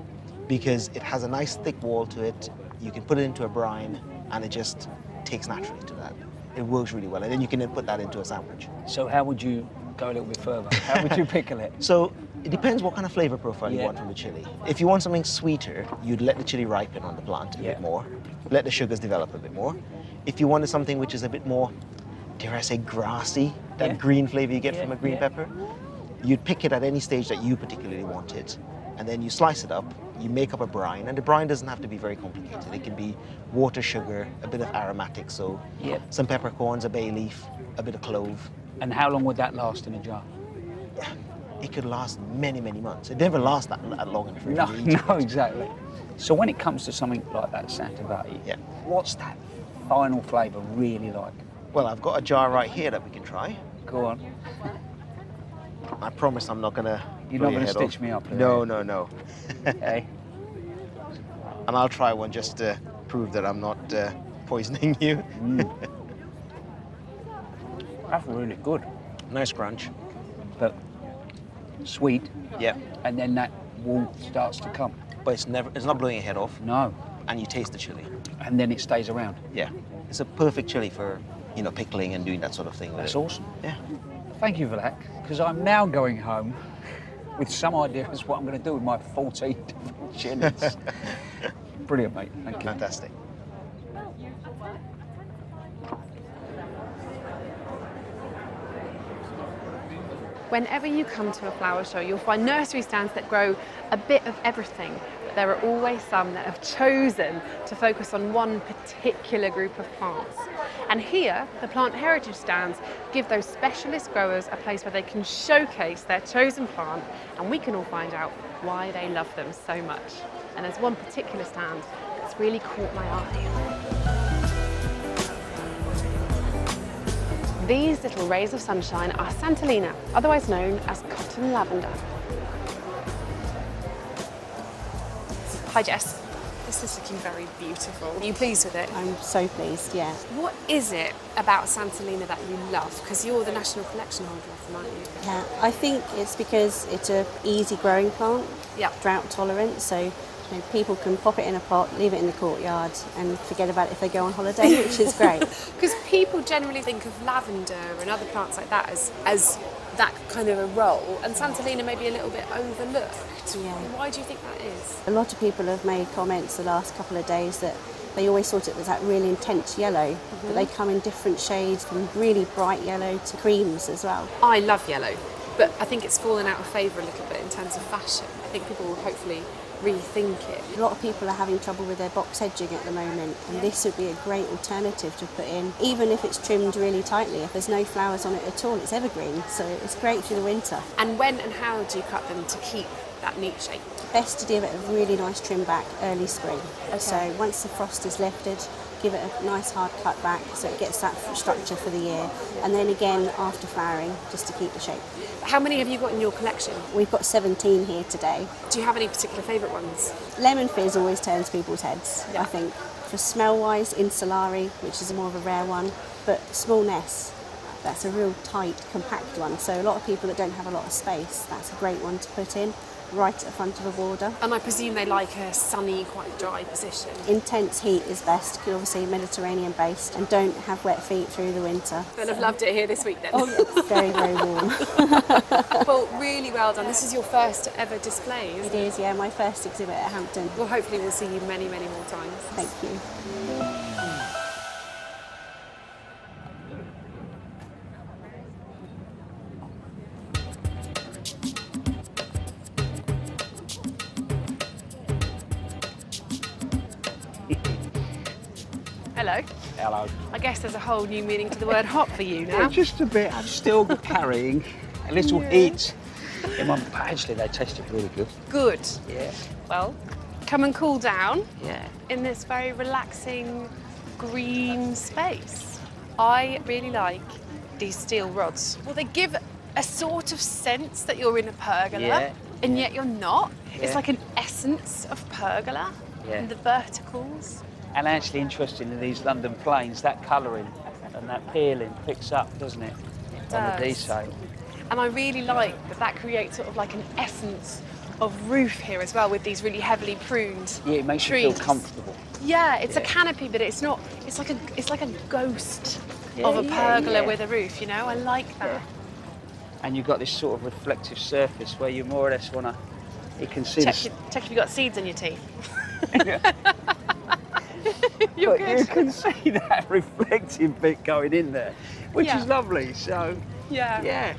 Because it has a nice thick wall to it. You can put it into a brine and it just takes naturally to that. It works really well. And then you can then put that into a sandwich. So how would you go a little bit further? How would you pickle it? So it depends what kind of flavor profile you want from the chili. If you want something sweeter, you'd let the chili ripen on the plant a bit more, let the sugars develop a bit more. If you wanted something which is a bit more, dare I say, grassy, that green flavor you get from a green pepper, you'd pick it at any stage that you particularly wanted, and then you slice it up, you make up a brine, and the brine doesn't have to be very complicated. It can be water, sugar, a bit of aromatic, so some peppercorns, a bay leaf, a bit of clove. And how long would that last in a jar? It could last many, many months. It never lasts that long in the fridge. No, exactly. So when it comes to something like that Santa Fe, what's that final flavour really like? Well, I've got a jar right here that we can try. Go on. I promise I'm not going to... You're not going to stitch me up? No, no, no. Okay. And I'll try one just to prove that I'm not poisoning you. That's really good. Nice crunch. But sweet. Yeah. And then that wall starts to come. But it's not blowing your head off. No. And you taste the chili. And then it stays around. Yeah. It's a perfect chili for, you know, pickling and doing that sort of thing. That's awesome. Yeah. Thank you for that, because I'm now going home with some idea as what I'm going to do with my 14 different chilies. Brilliant, mate. Thank you. Fantastic. Whenever you come to a flower show, you'll find nursery stands that grow a bit of everything. But there are always some that have chosen to focus on one particular group of plants. And here, the plant heritage stands give those specialist growers a place where they can showcase their chosen plant, and we can all find out why they love them so much. And there's one particular stand that's really caught my eye. These little rays of sunshine are Santolina, otherwise known as cotton lavender. Hi Jess, this is looking very beautiful. Are you pleased with it? I'm so pleased, yeah. What is it about Santolina that you love? Because you're the national collection holder of them, aren't you? Yeah, I think it's because it's an easy growing plant, yep. Drought tolerant, so you know, people can pop it in a pot, leave it in the courtyard and forget about it if they go on holiday, which is great. Because people generally think of lavender and other plants like that as that kind of a role, and Santolina may be a little bit overlooked. Yeah. Why do you think that is? A lot of people have made comments the last couple of days that they always thought it was that really intense yellow, but they come in different shades from really bright yellow to creams as well. I love yellow, but I think it's fallen out of favour a little bit in terms of fashion. I think people will hopefully rethink it. A lot of people are having trouble with their box hedging at the moment, and this would be a great alternative to put in. Even if it's trimmed really tightly, if there's no flowers on it at all, it's evergreen, so it's great through the winter. And when and how do you cut them to keep that neat shape? Best to give it a really nice trim back early spring. Okay. So once the frost is lifted, give it a nice hard cut back so it gets that structure for the year, and then again after flowering just to keep the shape. How many have you got in your collection? We've got 17 here today. Do you have any particular favourite ones? Lemon fizz always turns people's heads, I think. For smell-wise, insulari, which is more of a rare one, but small ness, that's a real tight, compact one. So a lot of people that don't have a lot of space, that's a great one to put in, right at the front of a border. And I presume they like a sunny, quite dry position. Intense heat is best, because obviously Mediterranean based, and don't have wet feet through the winter. They'll have loved it here this week then. Oh yes, very, very warm. Well, really well done. This is your first ever display, isn't it? It is, yeah, my first exhibit at Hampton. Well, hopefully we'll see you many, many more times. Thank you. Hello. Hello. I guess there's a whole new meaning to the word hot for you now. Yeah, just a bit. I'm still carrying a little heat in my... Actually, they tasted really good. Good. Yeah. Well, come and cool down Yeah. in this very relaxing green space. I really like these steel rods. Well, they give a sort of sense that you're in a pergola, Yeah. and yet you're not. Yeah. It's like an essence of pergola, Yeah. and the verticals. And actually interesting in these London plains, that colouring and that peeling picks up, doesn't it? On the does. detail. And I really like that that creates sort of like an essence of roof here as well, with these really heavily pruned Yeah, it makes trees. you feel comfortable. Yeah, it's a Yeah. canopy, but it's not. It's like a ghost Yeah, of a yeah, pergola yeah. with a roof. You know, I like that. And you've got this sort of reflective surface where you more or less want to... You can see Check, the... check if you've got seeds in your teeth. But you can see that reflective bit going in there, which Yeah. is lovely. So, Yeah. yeah.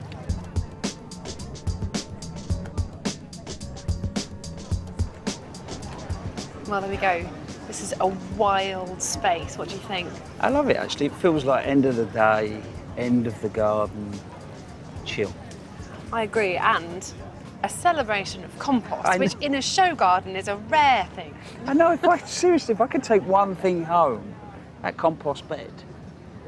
Well, there we go. This is a wild space. What do you think? I love it, actually. It feels like end of the day, end of the garden, chill. I agree, and a celebration of compost, I which know. in a show garden is a rare thing. I know, seriously, if I could take one thing home, that compost bed,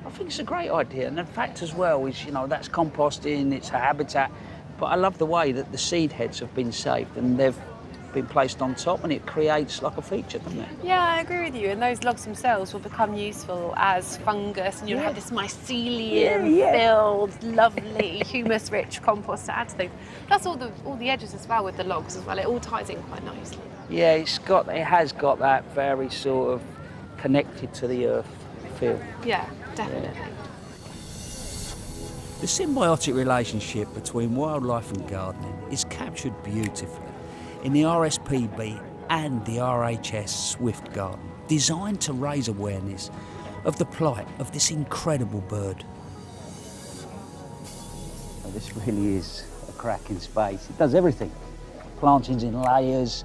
I think it's a great idea. And the fact as well is, you know, that's composting, it's a habitat, but I love the way that the seed heads have been saved and they've been placed on top, and it creates like a feature, doesn't it? Yeah, I agree with you. And those logs themselves will become useful as fungus, and you'll have this mycelium-filled, lovely, humus-rich compost to add to things. Plus all the edges as well with the logs as well. It all ties in quite nicely. Yeah, it has got that very sort of connected to the earth feel. Yeah, definitely. The symbiotic relationship between wildlife and gardening is captured beautifully in the RSPB and the RHS Swift Garden, designed to raise awareness of the plight of this incredible bird. Oh, this really is a cracking space. It does everything. Plantings in layers,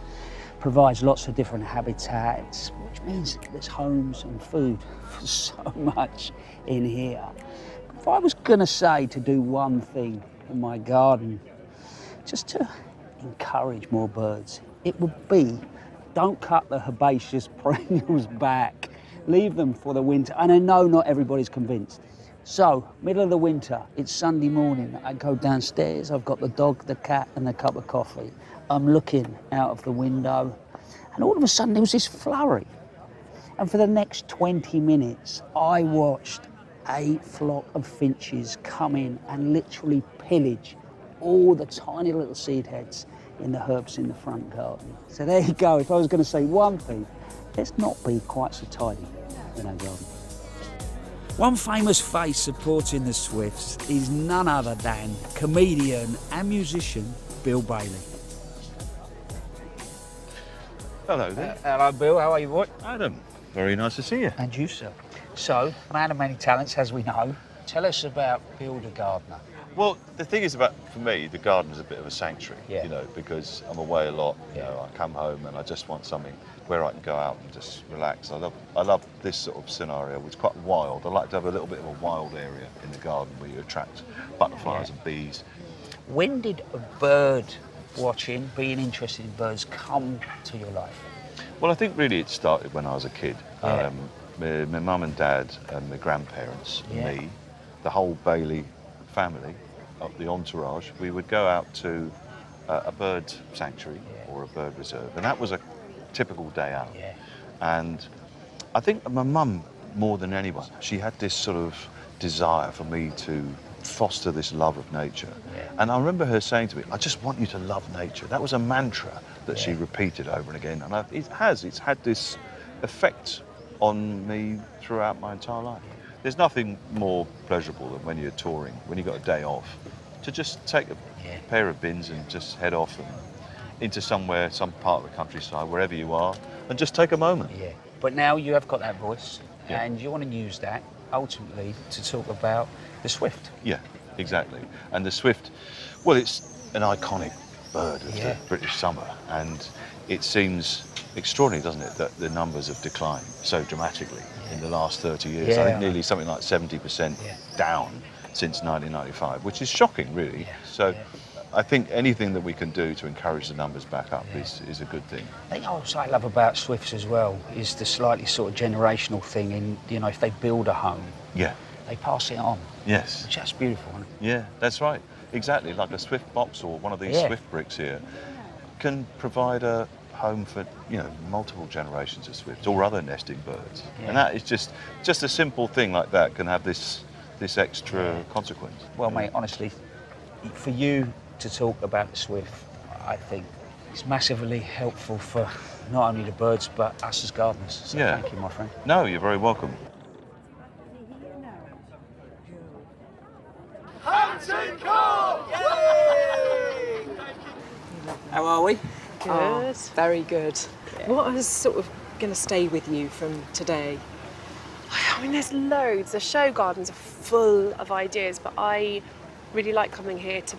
provides lots of different habitats, which means there's homes and food for so much in here. If I was gonna say to do one thing in my garden, just to encourage more birds, it would be don't cut the herbaceous perennials back. Leave them for the winter. And I know not everybody's convinced. So, middle of the winter, it's Sunday morning. I go downstairs, I've got the dog, the cat, and a cup of coffee. I'm looking out of the window, and all of a sudden there was this flurry. And for the next 20 minutes, I watched a flock of finches come in and literally pillage all the tiny little seed heads in the herbs in the front garden. So there you go. If I was going to say one thing, let's not be quite so tidy in our garden. One famous face supporting the Swifts is none other than comedian and musician Bill Bailey. Hello there. Hello, Bill. How are you, boy? Adam, very nice to see you. And you, sir. So, man of many talents, as we know. Tell us about Bill the gardener. Well, the thing is for me, the garden's a bit of a sanctuary, Yeah. you know, because I'm away a lot. You know, I come home and I just want something where I can go out and just relax. I love this sort of scenario, which is quite wild. I like to have a little bit of a wild area in the garden where you attract butterflies and bees. When did bird watching, being interested in birds, come to your life? Well, I think really it started when I was a kid. Yeah. My mum and dad and my grandparents, Yeah. me, the whole Bailey family, the entourage, we would go out to a bird sanctuary or a bird reserve, and that was a typical day out. Yeah. And I think my mum, more than anyone, she had this sort of desire for me to foster this love of nature. Yeah. And I remember her saying to me, I just want you to love nature. That was a mantra that she repeated over and again. And it's had this effect on me throughout my entire life. There's nothing more pleasurable than when you're touring, when you've got a day off, to just take a pair of bins and just head off and into somewhere, some part of the countryside, wherever you are, and just take a moment. Yeah. But now you have got that voice, and you want to use that ultimately to talk about the swift. Yeah, exactly. And the swift, well, it's an iconic bird of the British summer, and it seems extraordinary, doesn't it, that the numbers have declined so dramatically in the last 30 years. I think nearly something like 70% down since 1995, which is shocking, really. So I think anything that we can do to encourage the numbers back up is a good thing. I think also I love about swifts as well is the slightly sort of generational thing in, you know, if they build a home, they pass it on. Yes. Which is beautiful, isn't it? Yeah, that's right. Exactly, like a swift box or one of these swift bricks here can provide a home for, you know, multiple generations of swifts or other nesting birds. And that is just a simple thing like that can have this extra consequence. Well, mate, honestly, for you to talk about the swift, I think it's massively helpful for not only the birds but us as gardeners. So thank you, my friend. No, you're very welcome. Hampton Court! How are we? Good. Oh, very good. What is sort of going to stay with you from today? I mean, there's loads. The show gardens are full of ideas, but I really like coming here to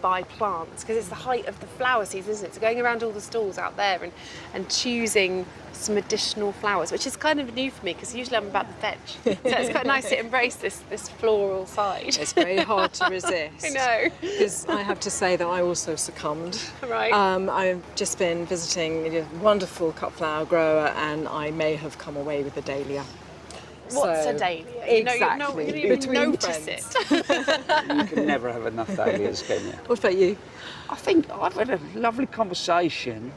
buy plants because it's the height of the flower season, isn't it? So going around all the stalls out there and choosing some additional flowers, which is kind of new for me because usually I'm about the veg. So it's quite nice to embrace this floral side. It's very hard to resist. I know. Because I have to say that I also succumbed. Right. I've just been visiting a wonderful cut flower grower and I may have come away with a dahlia. What's a dahlia? Exactly. You don't even notice it. You can never have enough dahlias, can you? What about you? I think I've had a lovely conversation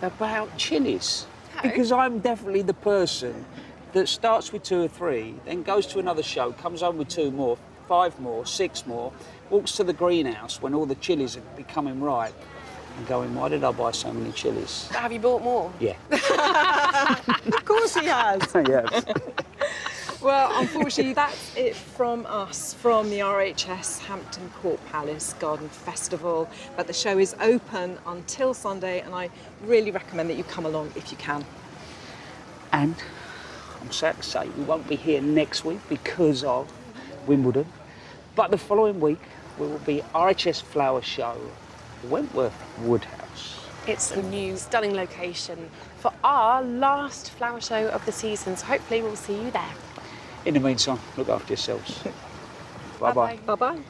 about chillies. Because I'm definitely the person that starts with 2 or 3, then goes to another show, comes home with 2 more, 5 more, 6 more, walks to the greenhouse when all the chillies are becoming ripe and going, why did I buy so many chillies? Have you bought more? Yeah. Of course he has. Yes. Well, unfortunately, that's it from us, from the RHS Hampton Court Palace Garden Festival. But the show is open until Sunday, and I really recommend that you come along if you can. And I'm sad to say we won't be here next week because of Wimbledon. But the following week, we will be RHS Flower Show, Wentworth Woodhouse. It's a new, stunning location for our last flower show of the season, so hopefully we'll see you there. In the meantime, look after yourselves. Bye-bye. Bye-bye.